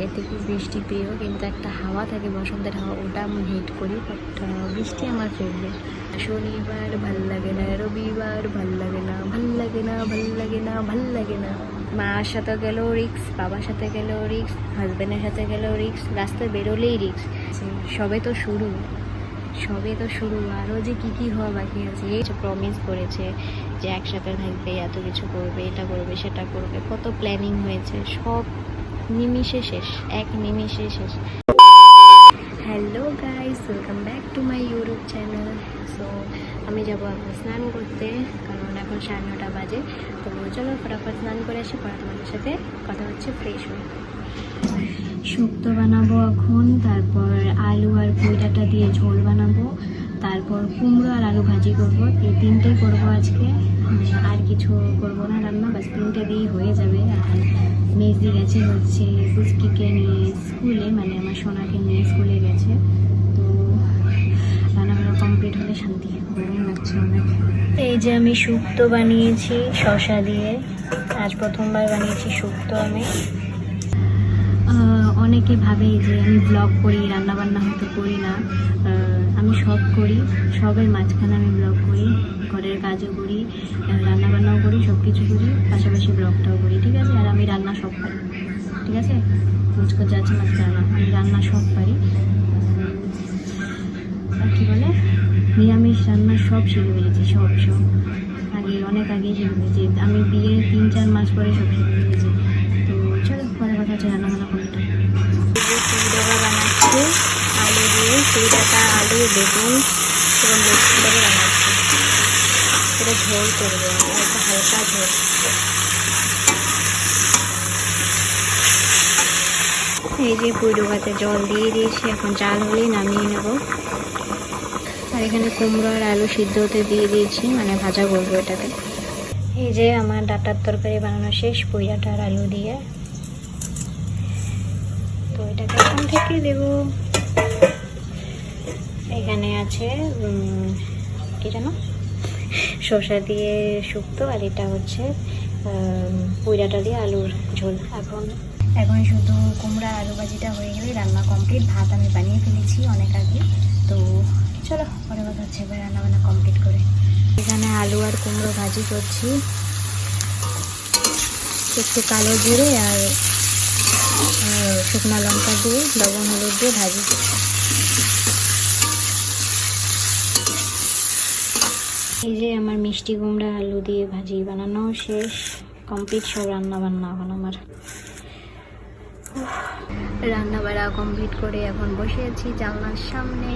আগে থেকে বৃষ্টি প্রিয়, কিন্তু একটা হাওয়া থাকে বসন্তের হাওয়া, ওটা আমি হেট করি। বাট বৃষ্টি আমার ফেভারিট। শনিবার ভাল লাগে না, রবিবার ভাল লাগে না, ভাল লাগে না, ভাল লাগে না, ভাল লাগে না। মার সাথে গেলেও রিক্স, বাবার সাথে গেলেও রিক্স, হাজব্যান্ডের সাথে গেলেও রিক্স, রাস্তায় বেরোলেই রিক্স। সবে তো শুরু, আরও যে কী হওয়া বাকি আছে। এই প্রমিস করেছে যে একসাথে থাকবে, এত কিছু করবে, এটা করবে, সেটা করবে, কত প্ল্যানিং হয়েছে, সব নিমিষে শেষ, এক নিমিষে শেষ। Hello guys, welcome back to my YouTube channel. So আমি যাবো এখন স্নান করতে, কারণ এখন 9:30 বাজে। তো চলো ফটাফট স্নান করে আসি, পরে তোমাদের সাথে কথা হচ্ছে ফ্রেশ হয়ে। শুক্তো বানাবো এখন, তারপর আলু আর পুঁইডাটা দিয়ে ঝোল বানাবো, তারপর কুমড়ো আর আলু ভাজি করবো। এই তিনটেই করবো আজকে, আর কিছু করবো না রান্না, বাস তিনটে দিয়েই হয়ে যাবে। আর মেজদি গেছে হচ্ছে পুচকিকে নিয়ে স্কুলে, মানে আমার সোনাকে নিয়ে স্কুলে গেছে। তো রান্নাবান্না কমপ্লিট হলে শান্তি, গরম লাগছে অনেক। এই যে আমি শুক্তো বানিয়েছি শসা দিয়ে, আজ প্রথমবার বানিয়েছি শুক্তো আমি। অনেকে ভাবে যে আমি ব্লগ করি, রান্নাবান্না হয়তো করি না। আমি সব করি, সবের মাঝখানে আমি ব্লগ করি, ঘরের কাজও করি, রান্নাবান্নাও করি, সব কিছু করি, পাশাপাশি ব্লগটাও করি, ঠিক আছে। আর আমি রান্না সব পারি, ঠিক আছে, মুঝকো যাচ্ছে মাছ রান্না, আমি রান্না সব পারি। আর কী বলে, নিরামিষ রান্না সব শিখে ফেলেছি, সব আগে অনেক আগেই শিখে ফেলেছি। আমি বিয়ের 3-4 মাস পরে সব শিখে ফেলেছি। তো চলো পরে কথা হচ্ছে রান্নাবান্না করতে। পুইডাটা বানাচ্ছি আলু দিয়ে, পুইডাটা আলু বেগুন এবং মিক্স করে বানাচ্ছি। এটা ঝোল করবো, একটা হালকা ঝোল। এই যে পুইডোগাতে জল দিয়ে দিয়েছি, এখন জাল হলেই নামিয়ে নেব। আর এখানে কুমড়ো আর আলু সিদ্ধ হতে দিয়ে দিয়েছি, মানে ভাজা করবো এটাকে। এই যে আমার ডাটার তরকারি বানানো শেষ, পুইডাটা আর আলু দিয়ে। তো এটাকে এখন থেকে দেবো। এখানে আছে কি জানো, শসা দিয়ে শুক্তো, আর এটা হচ্ছে পুইডাটা দিয়ে আলুর ঝোল। এখন শুধু কুমড়া আলু ভাজিটা হয়ে গেলেই রান্না কমপ্লিট। ভাত আমি বানিয়ে ফেলেছি অনেক আগে। তো চলো পরে কথা হচ্ছে এবার রান্নাবান্না কমপ্লিট করে। এখানে আলু আর কুমড়ো ভাজি করছি, একটু কালো জিরে আর শুকনো লঙ্কা দিয়ে, লবণ হলুদ দিয়ে ভাজি। এই যে আমার মিষ্টি কুমড়া আলু দিয়ে ভাজি বানানো শেষ, কমপ্লিট সব রান্নাবান্না। এখন আমার রান্নাবাড়া কমপ্লিট করে এখন বসে আছি জানলার সামনে।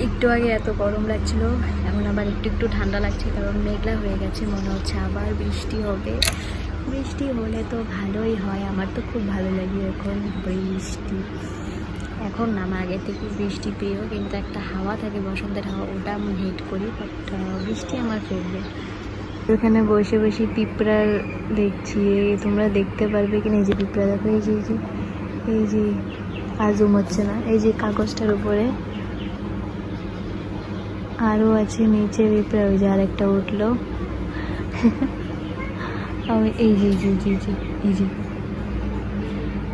একটু আগে এত গরম লাগছিল, এখন আবার একটু ঠান্ডা লাগছে, কারণ মেঘলা হয়ে গেছে, মনে হচ্ছে আবার বৃষ্টি হবে। বৃষ্টি হলে তো ভালোই হয়, আমার তো খুব ভালো লাগে এখন বৃষ্টি। এখন না, আমার আগে থেকে বৃষ্টি প্রিয়, কিন্তু একটা হাওয়া থাকে বসন্তের হাওয়া, ওটা আমি হেট করি। বাট বৃষ্টি আমার ফেভারিট। এখানে বসে বসে পিঁপড়ার দেখছি, তোমরা দেখতে পারবে কিনা। এই যে পিঁপড়া দেখো, এই যে আজুম হচ্ছে না, এই যে কাগজটার উপরে আরও আছে নিচে পিঁপড়া, ওই যে আরেকটা উঠলো। আমি এই যে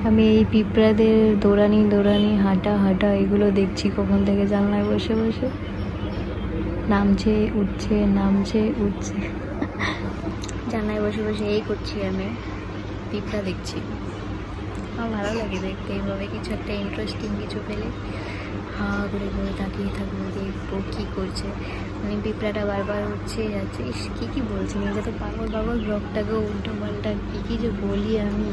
আমি এই পিঁপড়াদের দৌড়ানি হাঁটা এগুলো দেখছি কখন থেকে, জানলায় বসে বসে নামছে উঠছে জানলায় বসে বসে এই করছি, আমি পিঁপড়া দেখছি। আমার ভালো লাগে দেখতে এইভাবে, কিছু একটা ইন্টারেস্টিং কিছু পেলে হা করে তাকিয়ে থাকবো, দেখবো কী করছে। মানে পিঁপড়াটা বারবার উঠছে যাচ্ছে, কী বলছি নিজে তো পাগল ব্লগটাকে উল্টো পাল্টা কী যে বলি আমি।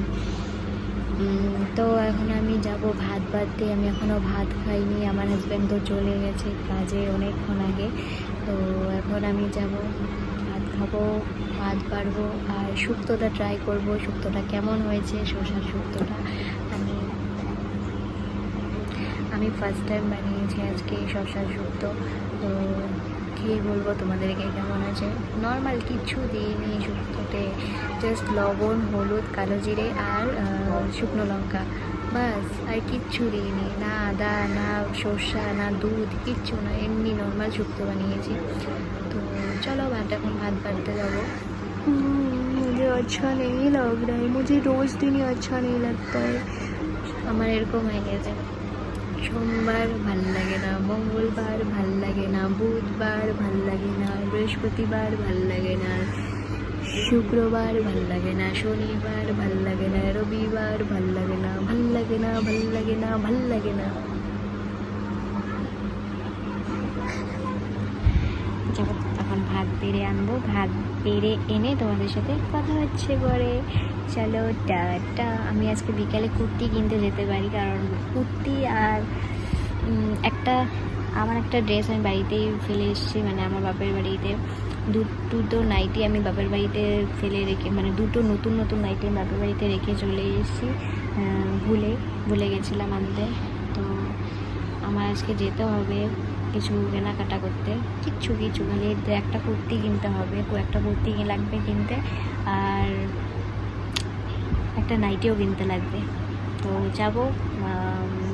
তো এখন আমি যাব ভাত বাড়তে, আমি এখনও ভাত খাইনি। আমার হাজব্যান্ড তো চলে গেছে কাজে অনেকক্ষণ আগে। তো এখন আমি যাব ভাত খাবো, ভাত বাড়বো, আর শুক্তোটা ট্রাই করবো, শুক্তোটা কেমন হয়েছে, শসার শুক্তোটা। আমি ফার্স্ট টাইম বানিয়েছি আজকে শসার শুক্তো। তো খেয়ে বলবো তোমাদেরকে কেমন আছে। নর্মাল কিচ্ছু দিইনি শুক্তোতে, জাস্ট লবণ, হলুদ, কালো জিরে আর শুকনো লঙ্কা, বাস। আর কিচ্ছু দিইনি, না আদা, না সর্ষা, না দুধ, কিচ্ছু না, এমনি নর্মাল শুক্তো বানিয়েছি। তো চলো এখন ভাত বাড়তে যাবো। मुझे अच्छा नहीं लग रहा है, मुझे रोज़ दिन ही अच्छा नहीं लगता है। আমার এরকম হয়ে গেছে, সোমবার ভাল লাগে না, মঙ্গলবার ভাল লাগে না, বুধবার ভাল লাগে না, বৃহস্পতিবার ভাল লাগে না, শুক্রবার ভাল লাগে না, শনিবার ভাল লাগে না, রবিবার ভাল লাগে না, ভাল লাগে না, ভাল লাগে না, ভাল লাগে না। যাবো তখন ভাত বেড়ে আনবো, ভাত বেড়ে এনে তোমাদের সাথে কথা হচ্ছে পরে। চলো টাটা। আমি আজকে বিকালে কুর্তি কিনতে যেতে পারি, কারণ কুর্তি আর আমার একটা ড্রেস আমি বাড়িতেই ফেলে এসেছি, মানে আমার বাপের বাড়িতে দুটো নাইটি আমি বাপের বাড়িতে ফেলে রেখে, মানে দুটো নতুন নতুন নাইটি আমি বাপের বাড়িতে রেখে চলে এসেছি, ভুলে গেছিলাম আনতে। তো আমার আজকে যেতে হবে কিছু কেনাকাটা করতে, কিছু মানে একটা কুর্তি কিনতে হবে, একটা কুর্তি লাগবে কিনতে, আর একটা নাইটিও কিনতে লাগবে। তো যাব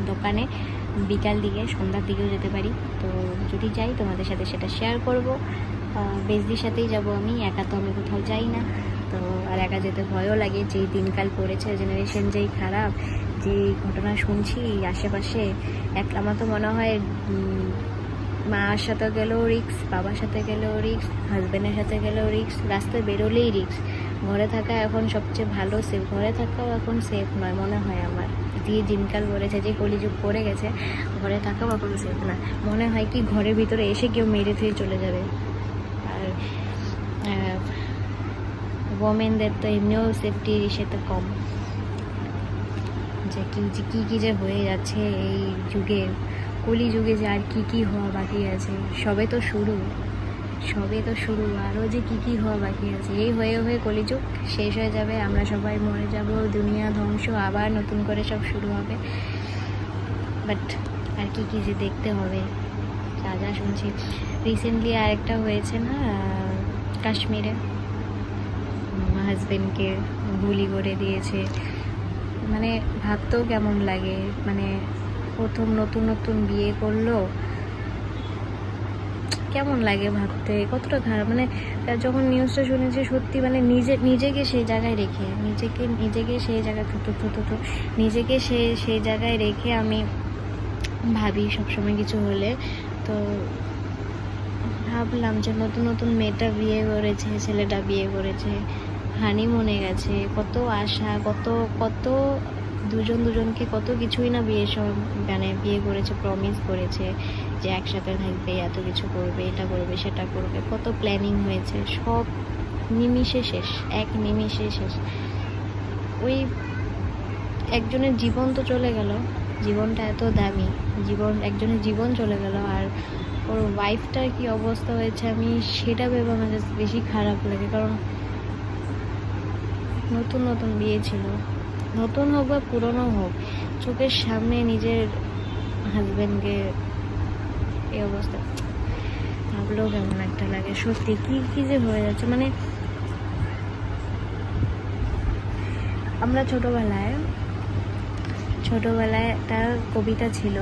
দোকানে, বিকাল দিকে সন্ধ্যার দিকেও যেতে পারি। তো যদি যাই তোমাদের সাথে সেটা শেয়ার করব। বেশদির সাথেই যাব আমি, একা তো আমি কোথাও যাই না। তো আর একা যেতে ভয়ও লাগে, যেই দিনকাল পড়েছে, জেনারেশন যেই খারাপ, যে ঘটনা শুনছি আশেপাশে, আমার তো মনে হয় মার সাথে গেলেও রিক্স, বাবার সাথে গেলেও রিক্স, হাজব্যান্ডের সাথে গেলেও রিক্স, রাস্তায় বেরোলেই রিক্স। ঘরে থাকা এখন সবচেয়ে ভালো সেফ, ঘরে থাকাও এখন সেফ নয় মনে হয় আমার, যে দিনকাল পড়েছে, যে কলিযুগ পড়ে গেছে, ঘরে থাকাও এখন সেফ না। মনে হয় কি ঘরের ভিতরে এসে কেউ মেরে থুয়ে চলে যাবে। আর ওমেনদের তো এমনিও সেফটির সেটা কম, যে কী যে হয়ে যাচ্ছে এই যুগে, কলিযুগে যে আর কি হওয়া বাকি আছে। সবে তো শুরু, আরও যে কি হওয়া বাকি আছে। এই হয়ে কলিযুগ শেষ হয়ে যাবে, আমরা সবাই মরে যাব, দুনিয়া ধ্বংস, আবার নতুন করে সব শুরু হবে। বাট আর কি যে দেখতে হবে, যা শুনছি। রিসেন্টলি আরেকটা হয়েছে না কাশ্মীরে, হাজবেন্ডকে গুলি করে দিয়েছে। মানে ভাবতেও কেমন লাগে, মানে প্রথম নতুন বিয়ে করলো, কেমন লাগে ভাবতে, কতটা খারাপ। মানে যখন নিউজটা শুনেছি সত্যি, মানে নিজেকে সেই জায়গায় রেখে, নিজেকে সেই জায়গায় নিজেকে সেই জায়গায় রেখে আমি ভাবি সবসময় কিছু হলে। তো ভাবলাম যে নতুন মেয়েটা বিয়ে করেছে, ছেলেটা বিয়ে করেছে, হানিমুনে গেছে, কত আশা, কত দুজনকে কত কিছুই না বিয়ে করেছে, প্রমিস করেছে যে একসাথে থাকবে, এত কিছু করবে, এটা করবে, সেটা করবে, কত প্ল্যানিং হয়েছে, সব নিমিষে শেষ, এক নিমিষে শেষ। ওই একজনের জীবন তো চলে গেল, জীবনটা এত দামি, একজনের জীবন চলে গেল, আর ওর ওয়াইফটার কি অবস্থা হয়েছে আমি সেটা ভেবে আমার বেশি খারাপ লাগে। কারণ নতুন বিয়ে ছিল, নতুন হোক বা পুরনো হোক, চোখের সামনে নিজের হাজব্যান্ডকে এই অবস্থা ভাবলেও কেমন একটা লাগে। সত্যি কি যে হয়ে যাচ্ছে। মানে আমরা ছোটোবেলায় একটা কবিতা ছিল,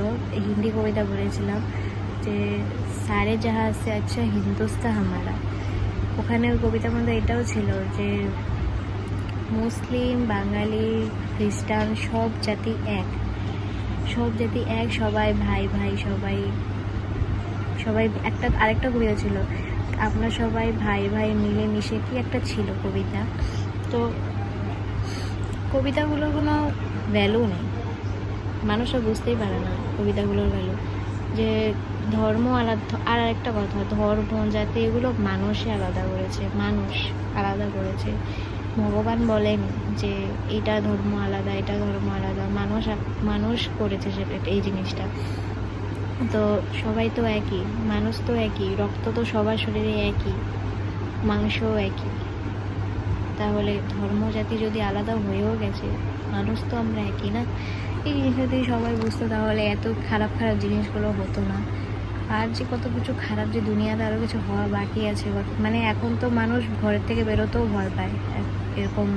হিন্দি কবিতা পড়েছিলাম, যে সারে জাহাঁ সে আচ্ছা হিন্দুস্তান হামারা। ওখানের কবিতার মধ্যে এটাও ছিল যে মুসলিম, বাঙালি, খ্রিস্টান, সব জাতি এক, সবাই ভাই, সবাই একটা। আরেকটা কবিতা ছিল, আমরা সবাই ভাই মিলে মিশে, কি একটা ছিল কবিতা। তো কবিতাগুলোর কোনো ভ্যালু নেই, মানুষরা বুঝতেই পারে না কবিতাগুলোর ভ্যালু। যে ধর্ম আলাদা, আর একটা কথা, ধর্ম জাতি এগুলো মানুষই আলাদা করেছে। ভগবান বলেন যে এটা ধর্ম আলাদা, মানুষ করেছে সেটা, এই জিনিসটা। তো সবাই তো একই, মানুষ তো একই, রক্ত তো সবার শরীরে একই, মাংসও একই। তাহলে ধর্ম জাতি যদি আলাদা হয়েও গেছে, মানুষ তো আমরা একই না। এই জিনিসটা যদি সবাই বুঝতো, তাহলে এত খারাপ জিনিসগুলো হতো না। আর যে কত কিছু খারাপ, যে দুনিয়াতে আরও কিছু হওয়া বাকি আছে, মানে এখন তো মানুষ ঘরের থেকে বেরোতেও ভয় পায় এরকম।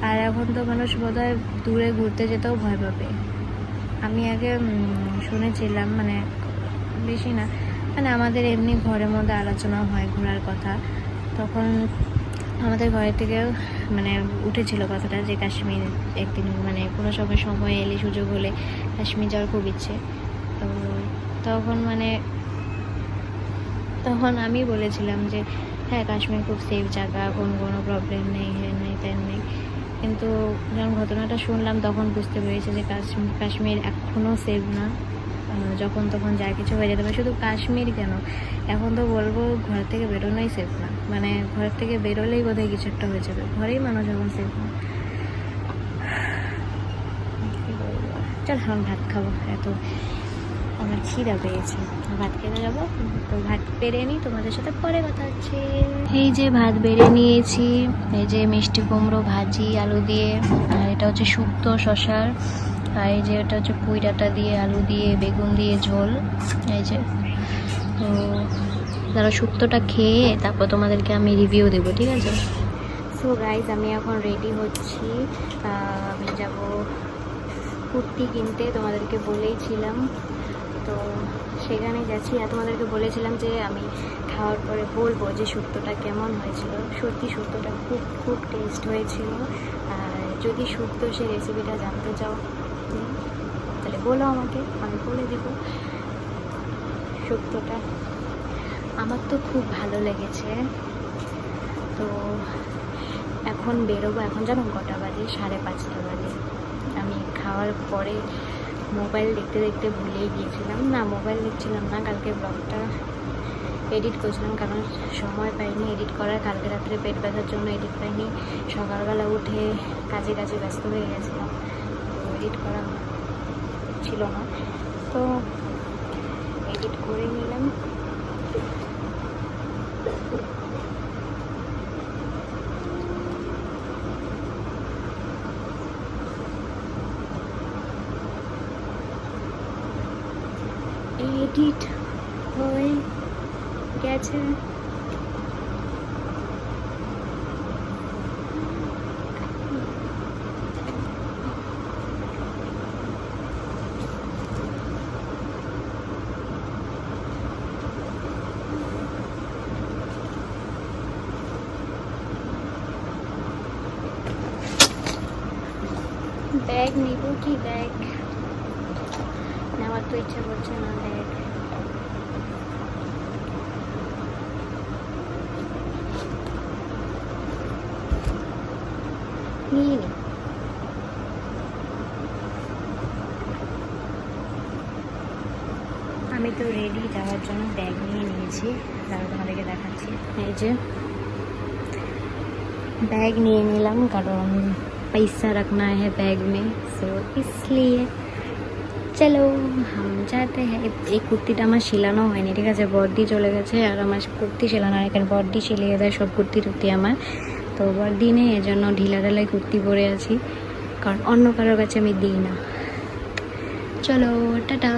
আর এখন তো মানুষ বোধহয় দূরে ঘুরতে যেতেও ভয় পাবে। আমি আগে শুনেছিলাম, মানে বেশি না, মানে আমাদের এমনি ঘরের মধ্যে আলোচনা হয় ঘোরার কথা, তখন আমাদের ঘরের থেকেও মানে উঠেছিল কথাটা যে কাশ্মীর একদিন মানে কোনো সময় সময় এলে সুযোগ হলে কাশ্মীর যাওয়ার খুব ইচ্ছে। তো তখন আমি বলেছিলাম যে হ্যাঁ কাশ্মীর খুব সেফ জায়গা, কোনো প্রবলেম নেই, হ্যাঁ নেই তেন নেই। কিন্তু যখন ঘটনাটা শুনলাম তখন বুঝতে পেরেছি যে কাশ্মীর এখনও সেফ না। যখন তখন যা কিছু হয়ে যেতে পারে। শুধু কাশ্মীর কেন, এখন তো বলবো ঘর থেকে বেরোনোই সেফ না। মানে ঘর থেকে বেরোলেই বোধহয় কিছু একটা হয়ে যাবে, ঘরেই মানুষ এখন সেফ না। চল এখন ভাত খাবো, এত আমার খিদা পেয়েছে, ভাত খেতে যাবো। তো ভাত বেড়ে নিই, তোমাদের সাথে পরে কথা হচ্ছে। এই যে ভাত বেড়ে নিয়েছি, এই যে মিষ্টি কুমড়ো ভাজি আলু দিয়ে, আর এটা হচ্ছে শুক্তো শশার, আর এই যে এটা হচ্ছে পুঁই ডাঁটা দিয়ে আলু দিয়ে বেগুন দিয়ে ঝোল। এই যে তো তারা শুক্তোটা খেয়ে তারপর তোমাদেরকে আমি রিভিউ দেবো, ঠিক আছে? সো গাইজ, আমি এখন রেডি হচ্ছি, আমি যাব কুর্তি কিনতে, তোমাদেরকে বলেইছিলাম। তো সেখানে যাচ্ছি, আর তোমাদেরকে বলেছিলাম যে আমি খাওয়ার পরে বলবো যে শুক্তোটা কেমন হয়েছিল। সত্যি শুক্তোটা খুব খুব টেস্ট হয়েছিল। আর যদি শুক্তো সে রেসিপিটা জানতে চাও তাহলে বলো আমাকে, আমি বলে দেবো। শুক্তোটা আমার তো খুব ভালো লেগেছে। তো এখন বেরোবো, এখন জানো কটা বাজে? 5:30 বাজে। আমি খাওয়ার পরে মোবাইল দেখতে দেখতে ভুলেই গিয়েছিলাম, না মোবাইল দেখছিলাম না, কালকে ব্লগটা এডিট করছিলাম, কারণ সময় পাইনি এডিট করার। কালকে রাত্রে পেট ব্যথার জন্য এডিট পাইনি, সকালবেলা উঠে কাজে ব্যস্ত হয়ে গেছিলাম, তো এডিট করা ছিল না। তো এডিট করে নিলাম। এডিট হয়ে গেছে। ব্যাগ নিব কি? ব্যাগ নেওয়ার তো ইচ্ছা করছে না। ব্যাগ নিয়ে নি। আমি তো রেডি যাওয়ার জন্য ব্যাগ নিয়ে নিয়েছি, তারপর তোমাদেরকে দেখাচ্ছি। এই যে बैग नहीं निलाम, कारण पैसा रखना है बैग में, सो इसलिए चलो हम जाते हैं। এই কুর্তিটা আমার শিলানো হয়নি, ঠিক আছে? বর্দি চলে গেছে আর আমার কুর্তি শিলানো হয়, কারণ বর্দি শিলিয়ে দেয় সব কুর্তি টুর্তি আমার। তো বর্দি নেই, এই জন্য ঢিলাঢালাই কুর্তি পরে আছি, কারণ অন্য কারোর কাছে আমি দিই না। চলো টাটা।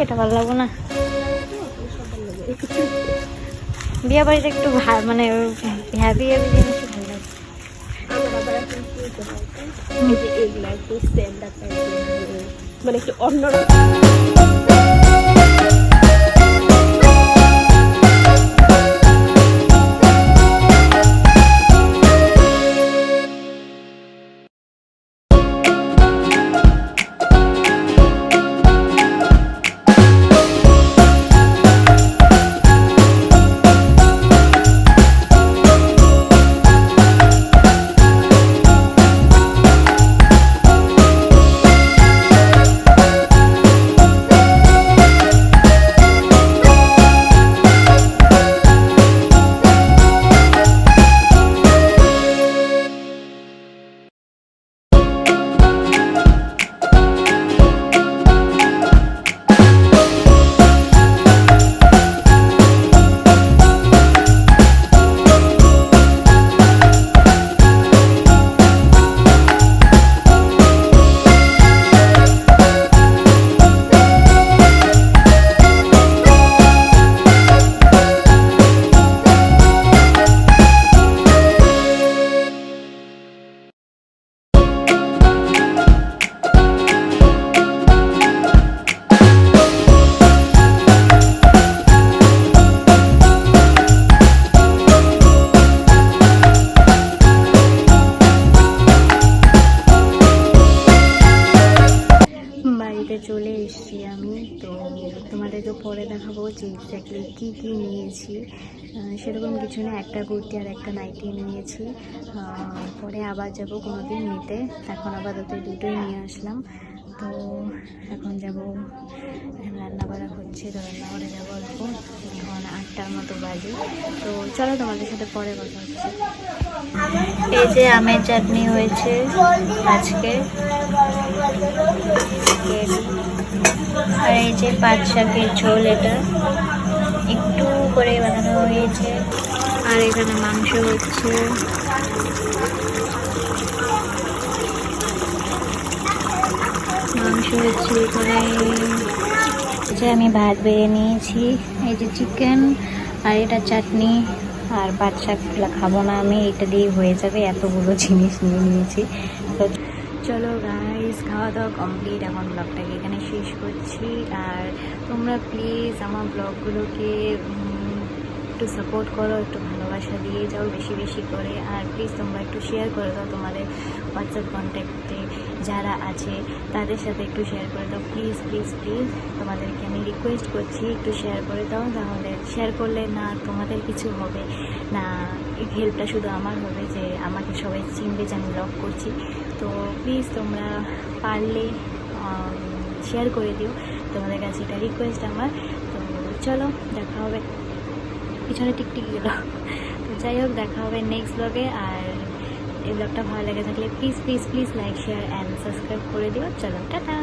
এটা ভালো লাগবো না, বিয়ে বাড়িতে একটু মানে হ্যাপি হ্যাপি জিনিস ভালো লাগে। আমার আবার এখন কি হতে হয় এই যে এগুলা একটু স্ট্যান্ডার্ড টাইপের, মানে একটু অন্যরকম। বাড়িতে চলে এসেছি আমি। তো তোমাদেরকে পরে দেখাবো যে এক্স্যাক্টলি কী কী নিয়েছি। সেরকম কিছু না, একটা কুর্তি আর একটা নাইটি নিয়েছি। পরে আবার যাব কোনো দিন নিতে, এখন আপাতত দুটোই নিয়ে আসলাম। তো এখন যাব, রান্না বাড়া হচ্ছে, তো রান্না করে যাবো অল্প, এখন 8টার মতো বাজে। তো চলো তোমাদের সাথে পরে কথা হচ্ছে। এই যে আমের চাটনি হয়েছে আজকে, আর এই যে পাট শাকের ঝোল, এটা একটু করে বানানো হয়েছে। আর এখানে মাংস হচ্ছে, এখানে যে আমি ভাত বেড়ে নিয়েছি, এই যে চিকেন আর এটা চাটনি, আর পাট শাকগুলো খাবো না আমি, এটা দিয়ে হয়ে যাবে, এতগুলো জিনিস নিয়ে নিয়েছি। তো চলো গাইস, খাওয়া দাওয়া কমপ্লিট, এখন ব্লগটাকে এখানে শেষ করছি। আর তোমরা প্লিজ আমার ব্লগগুলোকে একটু সাপোর্ট করো, একটু ভালোবাসা দিয়ে যাও বেশি বেশি করে। আর প্লিজ তোমরা একটু শেয়ার করে দাও, তোমাদের হোয়াটসঅ্যাপ কন্ট্যাক্টে যারা আছে তাদের সাথে একটু শেয়ার করে দাও, প্লিজ প্লিজ প্লিজ। তোমাদেরকে আমি রিকোয়েস্ট করছি একটু শেয়ার করে দাও, তাহলে শেয়ার করলে না তোমাদের কিছু হবে না, এই হেল্পটা শুধু আমার হবে, যে আমাকে সবাই চিনবে যে আমি ব্লগ করছি। তো প্লিজ তোমরা পারলে শেয়ার করে দিও, তোমাদের কাছে এটা রিকোয়েস্ট আমার। তো চলো দেখা হবে, পিছনে টিকটিকি গেল। তো যাই হোক, দেখা হবে নেক্সট ব্লগে। আর এই ব্লগটা ভালো লেগে থাকলে please please please like share and subscribe করে দিও। চলো টাটা।